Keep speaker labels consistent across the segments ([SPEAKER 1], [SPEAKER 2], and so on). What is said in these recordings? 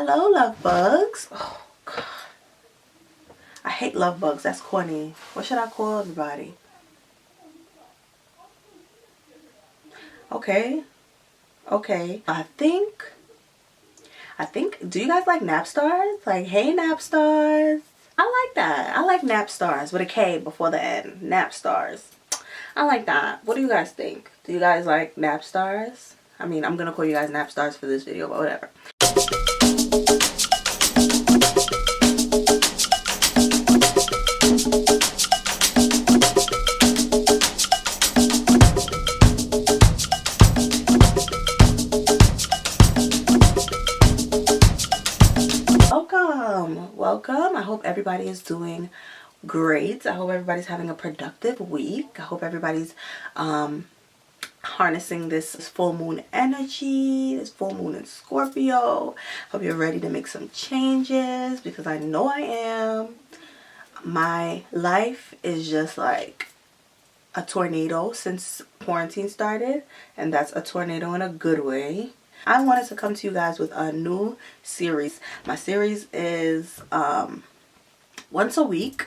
[SPEAKER 1] Hello, love bugs. Oh, God. I hate love bugs. That's corny. What should I call everybody? Okay. I think, do you guys like nap stars? Like, hey, nap stars. I like that. I like nap stars with a K before the N. Nap stars. I like that. What do you guys think? Do you guys like nap stars? I mean, I'm gonna call you guys nap stars for this video, but whatever. Welcome. I hope everybody is doing great. I hope everybody's having a productive week. I hope everybody's harnessing this full moon energy, this full moon in Scorpio. Hope you're ready to make some changes, because I know I am. My life is just like a tornado since quarantine started, and that's a tornado in a good way. I wanted to come to you guys with a new series. My series is once a week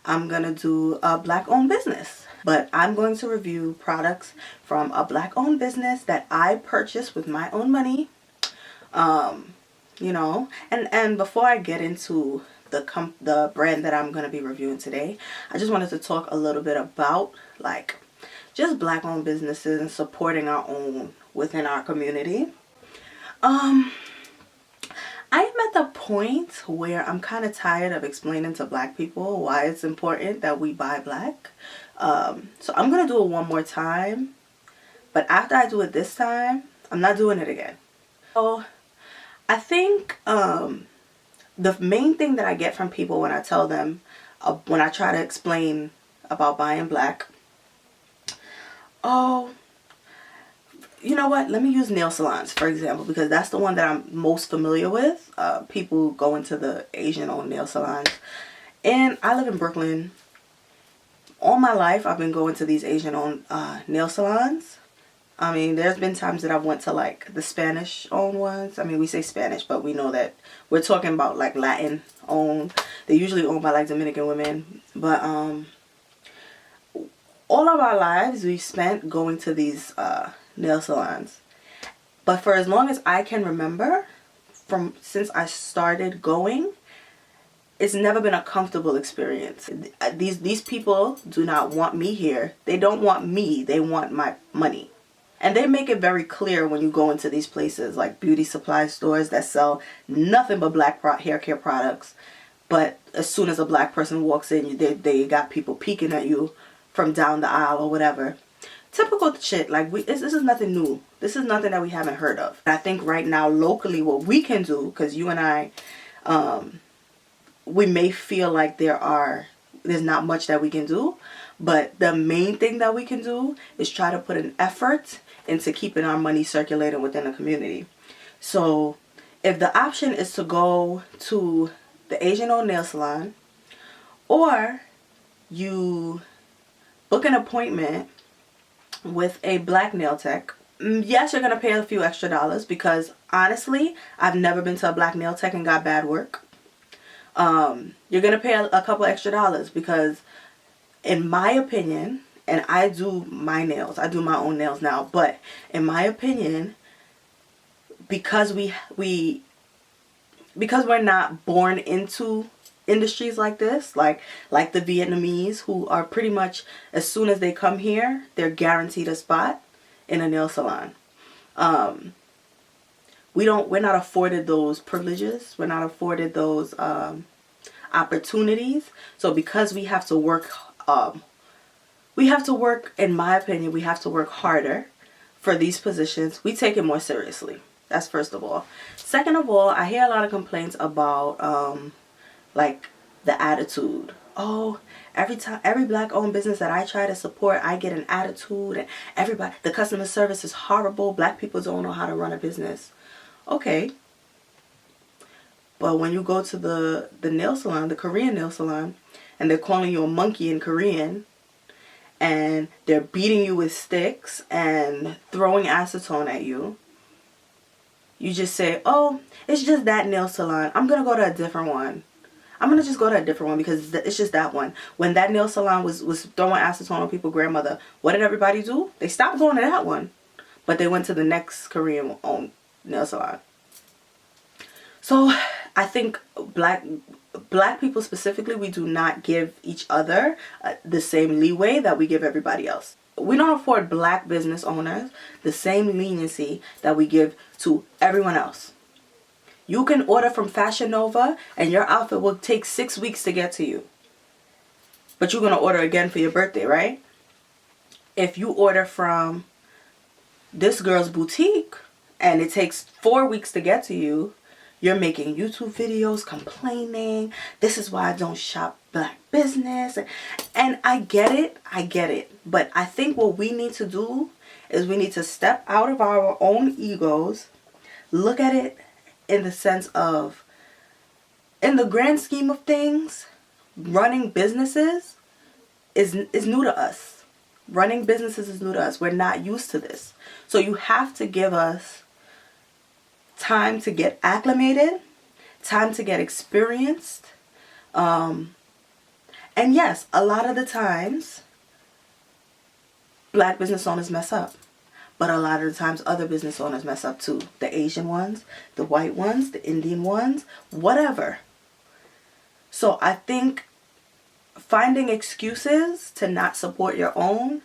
[SPEAKER 1] I'm gonna do a black owned business, but I'm going to review products from a black owned business that I purchased with my own money. You know, and before I get into the brand that I'm going to be reviewing today, I just wanted to talk a little bit about like just black owned businesses and supporting our own within our community. I am at the point where I'm kind of tired of explaining to black people why it's important that we buy black. So I'm going to do it one more time, but after I do it this time, I'm not doing it again. So I think the main thing that I get from people when I tell them, when I try to explain about buying black, oh, you know what? Let me use nail salons, for example, because that's the one that I'm most familiar with. People go into the Asian-owned nail salons. And I live in Brooklyn. All my life, I've been going to these Asian-owned nail salons. I mean, there's been times that I've went to like the Spanish-owned ones. I mean, we say Spanish, but we know that we're talking about like Latin-owned. They're usually owned by like Dominican women. But all of our lives, we've spent going to these nail salons. But for as long as I can remember, since I started going, it's never been a comfortable experience. These people do not want me here. They don't want me. They want my money. And they make it very clear when you go into these places like beauty supply stores that sell nothing but black hair care products. But as soon as a black person walks in, they got people peeking at you from down the aisle or whatever. Typical shit. Like, this is nothing new. This is nothing that we haven't heard of. I think right now locally what we can do, because you and I, we may feel like there's not much that we can do, but the main thing that we can do is try to put an effort into keeping our money circulating within the community. So if the option is to go to the Asian-owned nail salon, or you book an appointment with a black nail tech, yes, you're going to pay a few extra dollars, because honestly, I've never been to a black nail tech and got bad work. You're going to pay a couple extra dollars because, in my opinion, and I do my nails, I do my own nails now, but in my opinion, because we're not born into industries like this, like the Vietnamese, who are pretty much, as soon as they come here, they're guaranteed a spot in a nail salon. We're not afforded those privileges. We're not afforded those opportunities. So because we have to work, in my opinion, we have to work harder for these positions. We take it more seriously. That's first of all. Second of all, I hear a lot of complaints about like the attitude. Oh, every black owned business that I try to support, I get an attitude, and the customer service is horrible. Black people don't know how to run a business. Okay. But when you go to the nail salon, the Korean nail salon, and they're calling you a monkey in Korean, and they're beating you with sticks and throwing acetone at you, You just say, oh, it's just that nail salon. I'm going to go to a different one. I'm going to just go to a different one because it's just that one. When that nail salon was throwing acetone on people's grandmother, what did everybody do? They stopped going to that one. But they went to the next Korean-owned nail salon. So I think black people specifically, we do not give each other the same leeway that we give everybody else. We don't afford black business owners the same leniency that we give to everyone else. You can order from Fashion Nova and your outfit will take 6 weeks to get to you. But you're going to order again for your birthday, right? If you order from this girl's boutique and it takes 4 weeks to get to you, you're making YouTube videos complaining, this is why I don't shop black business. And I get it. But I think what we need to do is we need to step out of our own egos, look at it in the sense of, in the grand scheme of things, running businesses is new to us. Running businesses is new to us. We're not used to this. So you have to give us time to get acclimated, time to get experienced. And yes, a lot of the times, black business owners mess up. But a lot of the times, other business owners mess up too. The Asian ones, the white ones, the Indian ones, whatever. So I think finding excuses to not support your own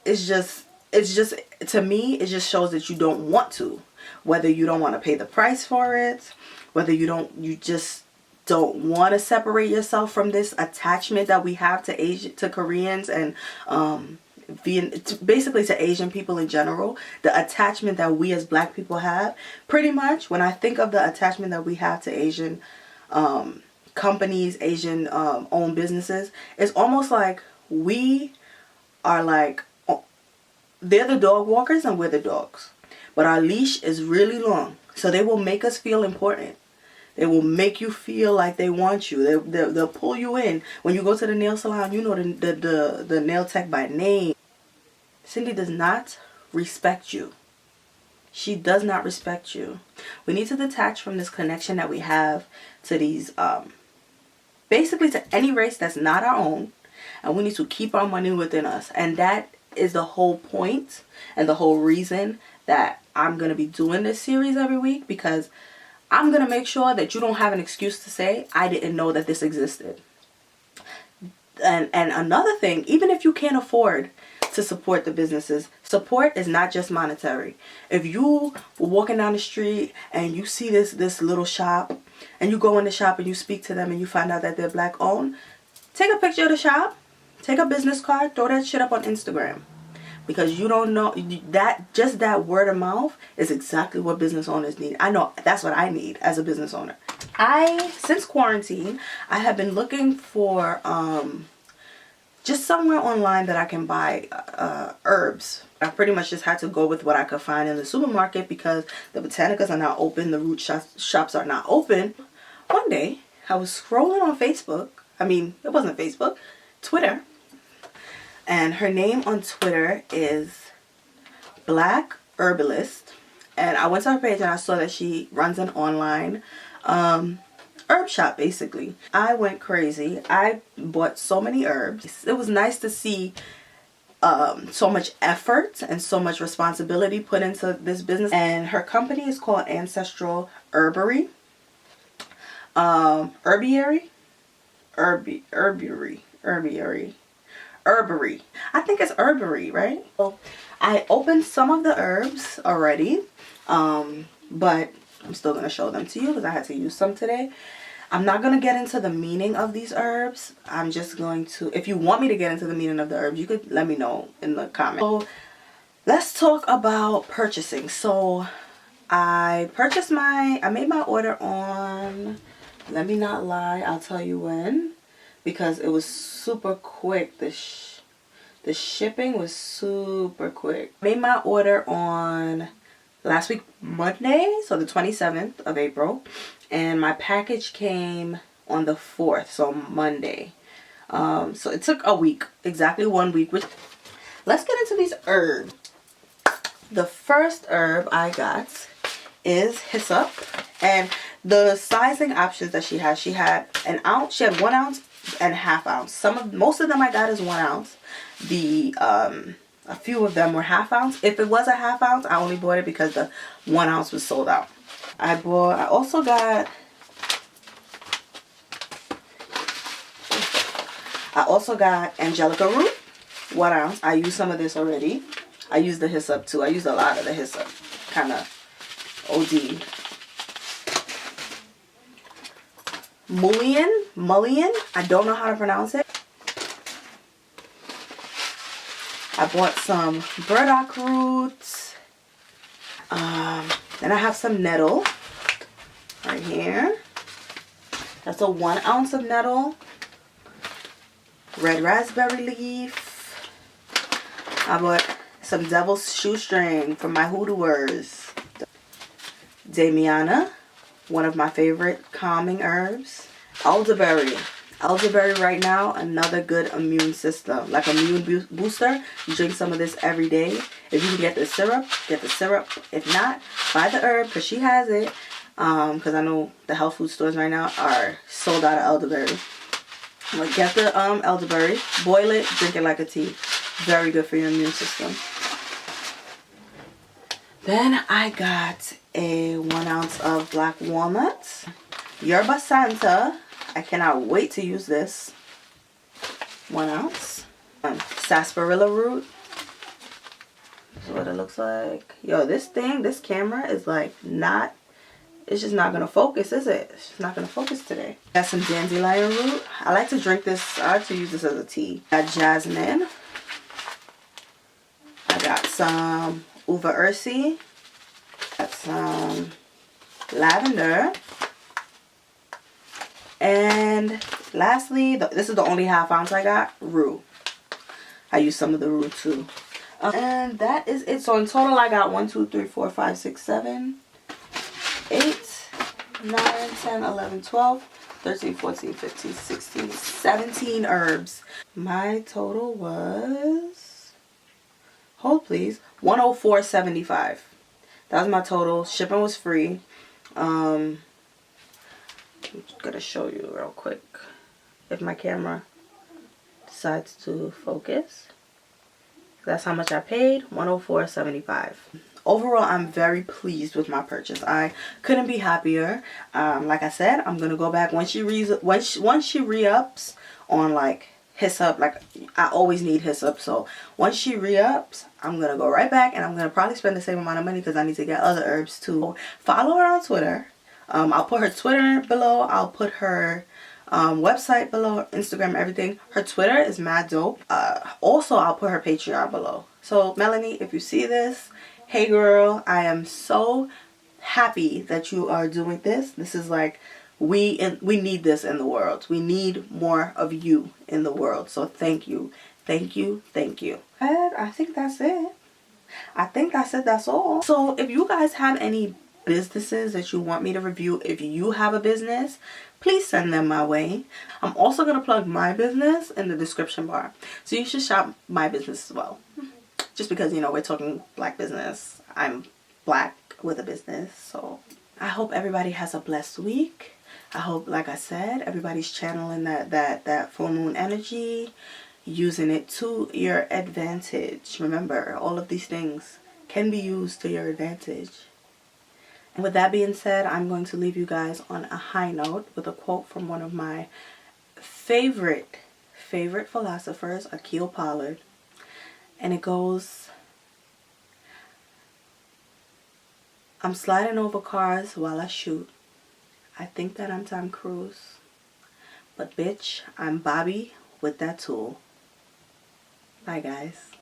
[SPEAKER 1] is just, to me, it just shows that you don't want to. Whether you don't want to pay the price for it, whether you just don't want to separate yourself from this attachment that we have to Koreans and basically to Asian people in general, the attachment that we as black people have. Pretty much when I think of the attachment that we have to Asian companies, Asian owned businesses, it's almost like we are like, they're the dog walkers and we're the dogs. But our leash is really long. So they will make us feel important. They will make you feel like they want you. They'll pull you in. When you go to the nail salon, you know the nail tech by name. Cindy does not respect you. She does not respect you. We need to detach from this connection that we have to these, basically to any race that's not our own. And we need to keep our money within us. And that is the whole point and the whole reason that I'm going to be doing this series every week, because I'm going to make sure that you don't have an excuse to say, I didn't know that this existed. And another thing, even if you can't afford to support the businesses, support is not just monetary. If you were walking down the street and you see this little shop and you go in the shop and you speak to them and you find out that they're black owned, take a picture of the shop, take a business card, throw that shit up on Instagram. Because you don't know, that just that word of mouth is exactly what business owners need. I know that's what I need as a business owner. Since quarantine, I have been looking for just somewhere online that I can buy herbs. I pretty much just had to go with what I could find in the supermarket because the botanicas are not open, the root shops are not open. One day, I was scrolling on Facebook. I mean, it wasn't Facebook, Twitter. And her name on Twitter is Black Herbalist. And I went to her page and I saw that she runs an online herb shop, basically. I went crazy. I bought so many herbs. It was nice to see so much effort and so much responsibility put into this business. And her company is called Ancestral Herbiary. Herbiary. I think it's herbiary, right? So I opened some of the herbs already, but I'm still going to show them to you because I had to use some today. I'm not going to get into the meaning of these herbs. I'm just going to, if you want me to get into the meaning of the herbs, you could let me know in the comments. So let's talk about purchasing. So I made my order on, let me not lie, I'll tell you when. Because it was super quick. The shipping was super quick. Made my order on last week Monday, so the 27th of April, and my package came on the 4th, so Monday. So it took a week, exactly 1 week. Let's get into these herbs. The first herb I got is hyssop, and the sizing options that she had an ounce, she had 1 ounce and ½ ounce. Most of them I got is 1 ounce. A few of them were ½ ounce. If it was a ½ ounce, I only bought it because the 1 ounce was sold out. I also got angelica root, 1 ounce. I used some of this already. I used the hyssop too. I used a lot of the hyssop, kind of OD. Mullein, I don't know how to pronounce it. I bought some burdock roots. Then I have some nettle right here. That's a 1 ounce of nettle. Red raspberry leaf. I bought some devil's shoestring from my hoodooers. Damiana, one of my favorite calming herbs. Elderberry. Elderberry right now, another good immune system, like immune booster. You drink some of this every day. If you can get the syrup, get the syrup. If not, buy the herb because she has it. Because I know the health food stores right now are sold out of elderberry. But get the elderberry, boil it, drink it like a tea. Very good for your immune system. Then I got a 1 ounce of black walnuts. Yerba Santa. I cannot wait to use this. 1 ounce. Sarsaparilla root. This is what it looks like. Yo, this camera is like not, it's just not going to focus, is it? It's just not going to focus today. Got some dandelion root. I like to drink this, I like to use this as a tea. Got jasmine. I got some uva ursi. Got some lavender. And lastly, this is the only ½ ounce I got, rue. I used some of the rue too. And that is it. So in total I got 1, 2, 3, 4, 5, 6, 7, 8, 9, 10, 11, 12, 13, 14, 15, 16, 17 herbs. My total was, hold please, 104.75. That was my total. Shipping was free. I'm gonna show you real quick if my camera decides to focus. That's how much I paid, 104.75. Overall, I'm very pleased with my purchase. I couldn't be happier. Like I said, I'm gonna go back once she re-ups on like hyssop. Like I always need hyssop, so once she re-ups, I'm gonna go right back and I'm gonna probably spend the same amount of money because I need to get other herbs too. Follow her on Twitter. I'll put her Twitter below. I'll put her website below, Instagram, everything. Her Twitter is mad dope. Also, I'll put her Patreon below. So, Melanie, if you see this, hey girl, I am so happy that you are doing this. This is like, we need this in the world. We need more of you in the world. So, thank you. Thank you. Thank you. And I think that's it. That's all. So, if you guys have any businesses that you want me to review, if you have a business, please send them my way. I'm also going to plug my business in the description bar, so you should shop my business as well. Just because, you know, we're talking black business, I'm black with a business. So I hope everybody has a blessed week. I hope, like I said, everybody's channeling that full moon energy, using it to your advantage. Remember, all of these things can be used to your advantage. And with that being said, I'm going to leave you guys on a high note with a quote from one of my favorite philosophers, Akil Pollard. And it goes, I'm sliding over cars while I shoot. I think that I'm Tom Cruise. But bitch, I'm Bobby with that tool. Bye guys.